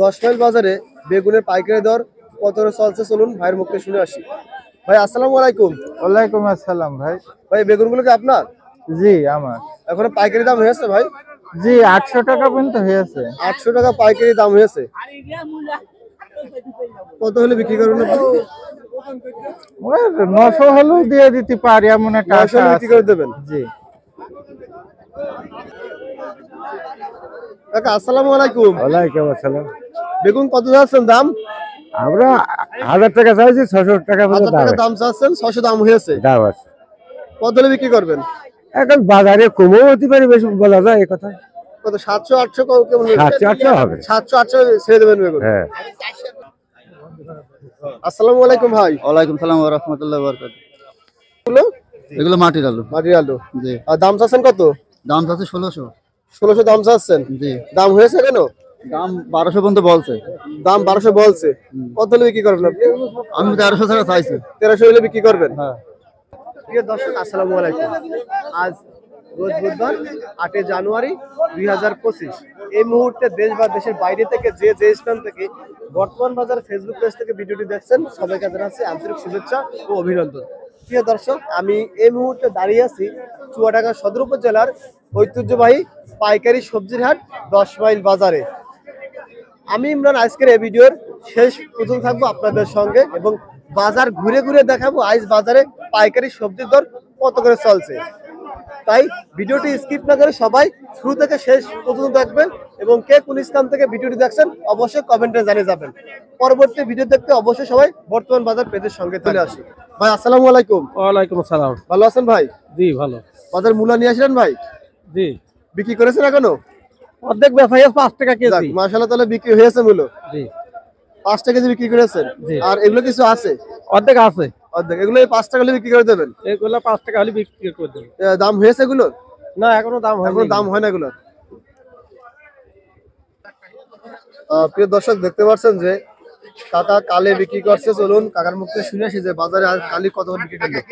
10 mile বাজারে বেগুনের পাইকারি দর কত করে চলছে চলুন ভাইয়ের মুখে শুনে আসি। ভাই আসসালামু আলাইকুম। ওয়ালাইকুম আসসালাম ভাই। ভাই বেগুনগুলো কি আপনার? জি আমার। এখন পাইকারি দাম হয়েছে ভাই? জি 800 টাকা পর্যন্ত হয়েছে। 800 টাকা পাইকারি দাম হয়েছে। কত হলে বিক্রি করবেন আপনি? ওই 900 হলেও দিয়ে দিতে পারি এমন একটা 900 আশা হলে আছে। বিক্রি করে দেবেন। জি। কাকা আসসালামু আলাইকুম। ওয়ালাইকুম আসসালাম। বেগুন কত যাচ্ছেন দাম? আমরা 1000 টাকা চাইছি, 600 টাকা পর্যন্ত 1000 টাকা দাম চাচ্ছেন, 600 দাম হয়েছে। দাম আছে। কত হলে বিক্রি করবেন? এখন বাজারে কমও হতে পারে, বেশি বলা যায় এই কথা। কত 700 800 কেমন? 700 800 হবে। 700 800 ছেড়ে দেবেন বেগুন। হ্যাঁ। আসসালামু আলাইকুম ভাই। ওয়ালাইকুম সালাম ওয়া রাহমাতুল্লাহি ওয়া বারাকাতুহু। এগুলো মাটির আলু। মাটির আলু। জি। আর দাম চাচ্ছেন কত? দাম আছে 1600। 1600 দাম চাচ্ছেন? জি। দাম হয়েছে কেন? দাম 1200 পর্যন্ত বলছে। দাম 1200 বলছে। কত হলে বিক্রি করবেন আপনি? আমি 1300 টাকা চাইছি। 1300 হলে বিক্রি করবেন। হ্যাঁ। প্রিয় দর্শক আসসালামু আলাইকুম। আজ রোজ বুধবার 8 জানুয়ারি 2025। এই মুহূর্তে দেশ বা দেশের বাইরে থেকে যে স্থান থেকে বর্তমান বাজার ফেসবুক পেজ থেকে ভিডিওটি দেখছেন সবাইকে জানাচ্ছি আন্তরিক শুভেচ্ছা ও অভিনন্দন। প্রিয় দর্শক আমি এই মুহূর্তে দাঁড়িয়ে আছি চুয়াডাঙ্গা সদর উপজেলার ঐতিহ্যবাহী পাইকারি সবজির হাট 10 মাইল বাজারে। আমি ইমরান আজকের এই ভিডিওর শেষ পর্যন্ত থাকবো আপনাদের সঙ্গে এবং বাজার ঘুরে ঘুরে দেখাবো আজ বাজারে পাইকারি সবজির দর কত করে চলছে। তাই ভিডিওটি স্কিপ না করে সবাই শুরু থেকে শেষ পর্যন্ত দেখবেন এবং কে কোন স্থান থেকে ভিডিওটি দেখছেন অবশ্যই কমেন্টে জানিয়ে যাবেন। পরবর্তী ভিডিও দেখতে অবশ্যই সবাই বর্তমান বাজার পেজের সঙ্গে চলে আসি। ভাই আসসালামু আলাইকুম। ওয়ালাইকুম আসসালাম। ভালো আছেন ভাই? জি ভালো। বাজার মূলা নিয়ে আসলেন ভাই? জি। বিক্রি করেছেন এখনো? অর্ধেক বেচাই 5 টাকা কেজি। মাশাআল্লাহ তাহলে বিক্রি হয়েছে মূলো? জি। 5 টাকা কেজি বিক্রি করেছেন? আর এগুলো কিছু আছে? অর্ধেক আছে। অর্ধেক। এগুলো 5 টাকা হলে বিক্রি করে দেবেন? এগুলো 5 টাকা হলে বিক্রি করে দেব। দাম হয়েছে এগুলো? না এখনো দাম হয়নি। এখনো দাম হয় না এগুলো। প্রিয় দর্শক দেখতে পাচ্ছেন যে কাকা কালে বিক্রি করছে। চলুন কাকার মুখ থেকে শুনে আসি যে বাজারে আজ কালি কত বিক্রি করলেন।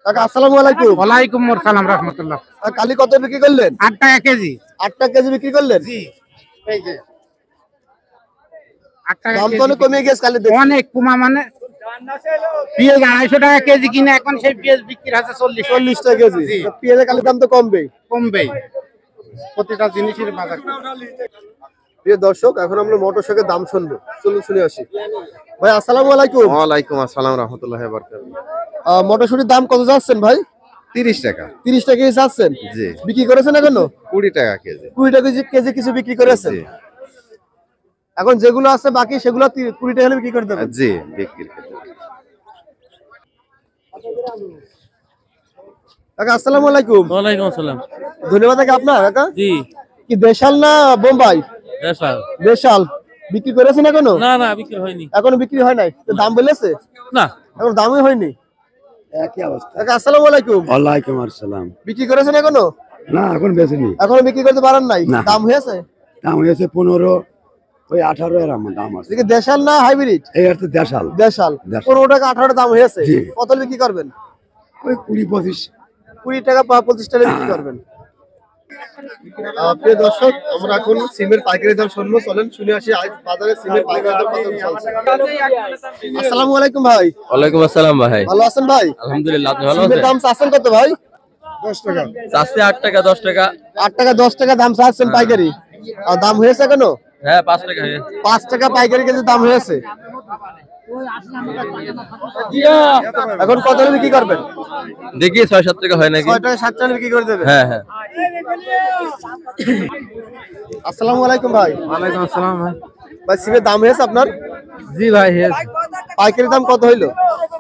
কাকা আসসালামু আলাইকুম। ওয়ালাইকুম আসসালাম রাহমাতুল্লাহ। কালি কত বিক্রি করলেন? 8 টাকা কেজি। 8 টাকা কেজি বিক্রি করলেন? জি। এই যে 8 টাকা দাম কেজি। তো অনেক কমে গেছে কালি দেখি। অনেক কমা মানে পেঁয়াজ 250 টাকা কেজি কিনে এখন সেই পেঁয়াজ বিক্রি আছে 40 টাকা কেজি। তো পেঁয়াজের কালির দাম তো কমবেই। কমবেই। প্রতিটা জিনিসের বাজার। প্রিয় দর্শক এখন আমরা মোটর সাইকেলের দাম শুনবো। চলুন শুনে আসি। ভাই আসসালামু আলাইকুম। ওয়ালাইকুম আসসালাম রাহমাতুল্লাহি ওয়া বারাকাতুহু। মটরশুটির দাম কত যাচ্ছেন ভাই? 30 টাকা। 30 টাকা কেজি যাচ্ছেন? জি। বিক্রি করেছেন এখনো? 20 টাকা কেজি। 20 টাকা কেজি কিছু বিক্রি করেছেন? জি। এখন যেগুলো আছে বাকি সেগুলো 20 টাকা হলে বিক্রি করে দেবেন? জি বিক্রি করতে। কাকা আসসালামু আলাইকুম। ওয়ালাইকুম আসসালাম। ধন্যবাদ কাকা আপনার। কাকা জি। কি দেশাল না বোম্বাই? দেশাল। দেশাল। বিক্রি করেছেন এখনো? না না বিক্রি হয়নি। এখনো বিক্রি হয় নাই। তো দাম বলেছে? না। এখন দামই হয়নি। একই অবস্থা। কাকা আসসালামু আলাইকুম। ওয়ালাইকুম আসসালাম। বিক্রি করেছেন এখনো? না এখন বেশিনি। এখনো বিক্রি করতে পারেন নাই? দাম হয়েছে? দাম হয়েছে 15, ওই 18 এর দাম আছে। এদিকে দেশাল না হাইব্রিড? এই আর তো দেশাল। দেশাল। 15 টাকা 18 দাম হয়েছে। জি। কত বিক্রি করবেন? ওই 20 25। 20 টাকা 25 টাকা বিক্রি করবেন। প্রিয় দর্শক আমরা এখন সিমের পাইকারি দাম শুনবো। চলেন শুনে আসি আজ বাজারে সিমের পাইকারি দাম কত চলছে। আসসালামু আলাইকুম ভাই। ওয়ালাইকুম আসসালাম ভাই। ভালো আছেন ভাই? আলহামদুলিল্লাহ আপনি ভালো সিমের আছেন? দাম চাচ্ছেন কত ভাই? 10 টাকা। চাচ্ছে 8 টাকা 10 টাকা। 8 টাকা 10 টাকা দাম চাচ্ছেন পাইকারি। আর দাম হয়েছে কেন? হ্যাঁ 5 টাকা হয়ে। 5 টাকা পাইকারি কেজি দাম হয়েছে। এখন কত হলে বিক্রি করবেন? দেখি 6-7 টাকা হয় নাকি? 6 টাকা 7 টাকা বিক্রি করে দেবেন। হ্যাঁ হ্যাঁ। আসসালামু আলাইকুম ভাই। ওয়ালাইকুম আসসালাম ভাই। ভাই সিমের দাম হয়েছে আপনার? জি ভাই হেস। পাইকারি দাম কত হইলো?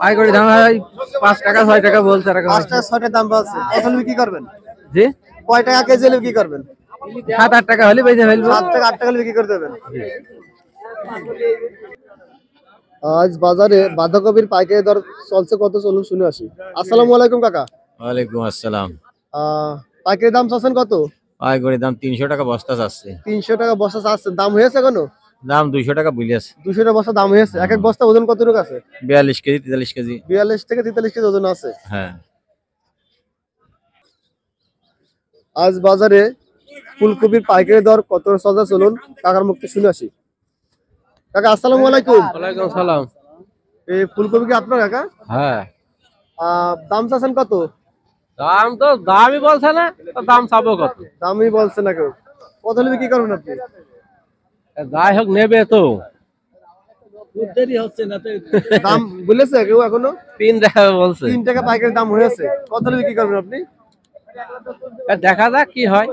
পাইকারি দাম ভাই 5 টাকা 6 টাকা বলছে এরকম। 5 টাকা 6 টাকা দাম বলছে। কত হলে বিক্রি করবেন? জি। কয় টাকা কেজি হলে বিক্রি করবেন? 7-8 টাকা হলে বেচে ফেলবো। 7 টাকা 8 টাকা হলে বিক্রি করে দেবেন। আজ বাজারে বাঁধাকপির পাইকারি দর চলছে কত চলুন শুনে আসি। আসসালামু আলাইকুম কাকা। ওয়ালাইকুম আসসালাম। পাইকারি দাম চাচ্ছেন কত? পাইকারি দাম 300 টাকা বস্তা চাচ্ছে। 300 টাকা বস্তা চাচ্ছেন। দাম হয়েছে এখনো? দাম 200 টাকা বলিয়াছে। 200 টাকা বস্তা দাম হয়েছে। এক এক বস্তা ওজন কতটুকু আছে? 42 কেজি 43 কেজি। 42 থেকে 43 কেজি ওজন আছে। হ্যাঁ। আজ বাজারে ফুলকপির পাইকারি দর কত চলছে চলুন কাকার মুখ থেকে শুনে আসি। কাকা আসসালামু আলাইকুম। ওয়ালাইকুম সালাম। এই ফুলকপি কি আপনার কাকা? হ্যাঁ, দাম চাচ্ছেন কত? দাম তো দামই বলছে না, তো দাম চাবো কত? দামই বলছে না কেউ। কত হলে কি করবেন আপনি? যাই হোক নেবে তো। দাম বলেছে কেউ এখনো? 3 টাকা বলছে। 3 টাকা পাইকারি দাম হয়েছে। কত হলে কি করবেন আপনি? দেখা যাক কি হয়।